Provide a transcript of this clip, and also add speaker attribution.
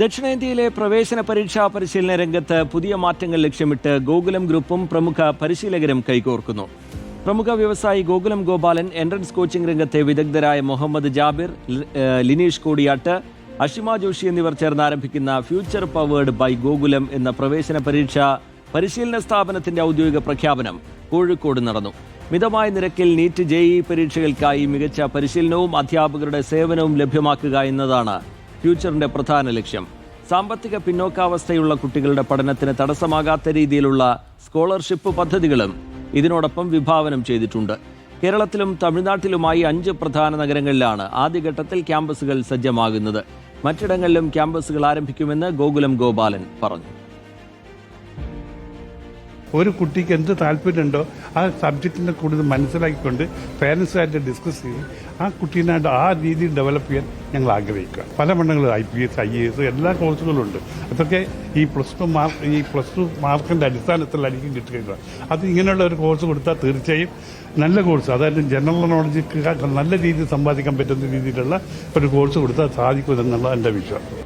Speaker 1: ദക്ഷിണേന്ത്യയിലെ പ്രവേശന പരീക്ഷാ പരിശീലന രംഗത്ത് പുതിയ മാറ്റങ്ങൾ ലക്ഷ്യമിട്ട് ഗോകുലം ഗ്രൂപ്പും പ്രമുഖ പരിശീലകരും കൈകോർക്കുന്നു. പ്രമുഖ വ്യവസായി ഗോകുലം ഗോപാലൻ, എൻട്രൻസ് കോച്ചിംഗ് രംഗത്തെ വിദഗ്ധരായ മുഹമ്മദ് ജാബിർ, ലിനീഷ് കോടിയാട്ട്, അഷിമ ജോഷി എന്നിവർ ചേർന്ന് ആരംഭിക്കുന്ന ഫ്യൂച്ചർ പവേർഡ് ബൈ ഗോകുലം എന്ന പ്രവേശന പരിശീലന സ്ഥാപനത്തിന്റെ ഔദ്യോഗിക പ്രഖ്യാപനം കോഴിക്കോട് നടന്നു. മിതമായ നിരക്കിൽ നീറ്റ് JEE പരീക്ഷകൾക്കായി മികച്ച പരിശീലനവും അധ്യാപകരുടെ സേവനവും ലഭ്യമാക്കുക എന്നതാണ് ഫ്യൂച്ചറിന്റെ പ്രധാന ലക്ഷ്യം. സാമ്പത്തിക പിന്നോക്കാവസ്ഥയുള്ള കുട്ടികളുടെ പഠനത്തിന് തടസ്സമാകാത്ത രീതിയിലുള്ള സ്കോളർഷിപ്പ് പദ്ധതികളും ഇതിനോടൊപ്പം വിഭാവനം ചെയ്തിട്ടുണ്ട്. കേരളത്തിലും തമിഴ്നാട്ടിലുമായി 5 പ്രധാന നഗരങ്ങളിലാണ് ആദ്യഘട്ടത്തിൽ ക്യാമ്പസുകൾ സജ്ജമാകുന്നത്. മറ്റിടങ്ങളിലും ക്യാമ്പസുകൾ ആരംഭിക്കുമെന്ന് ഗോകുലം ഗോപാലൻ പറഞ്ഞു.
Speaker 2: ഒരു കുട്ടിക്ക് എന്ത് താല്പര്യമുണ്ടോ ആ സബ്ജക്റ്റിനെ കൂടുതൽ മനസ്സിലാക്കിക്കൊണ്ട് പേരൻസുമായിട്ട് ഡിസ്കസ് ചെയ്ത് ആ കുട്ടീനായിട്ട് ആ രീതിയിൽ ഡെവലപ്പ് ചെയ്യാൻ ഞങ്ങൾ ആഗ്രഹിക്കുക. പല മണ്ഡലങ്ങളും IPS, IAS എല്ലാ കോഴ്സുകളും ഉണ്ട്. അതൊക്കെ ഈ പ്ലസ് ടു മാർക്കിന്റെ അടിസ്ഥാനത്തിലായിരിക്കും കിട്ടുക. അത് ഇങ്ങനെയുള്ള ഒരു കോഴ്സ് കൊടുത്താൽ തീർച്ചയായും നല്ല കോഴ്സ്, അതായത് ജനറൽ നോളജ് നല്ല രീതിയിൽ സമ്പാദിക്കാൻ പറ്റുന്ന രീതിയിലുള്ള ഒരു കോഴ്സ് കൊടുത്താൽ സാധിക്കുമെന്നുള്ള എൻ്റെ വിശ്വാസം.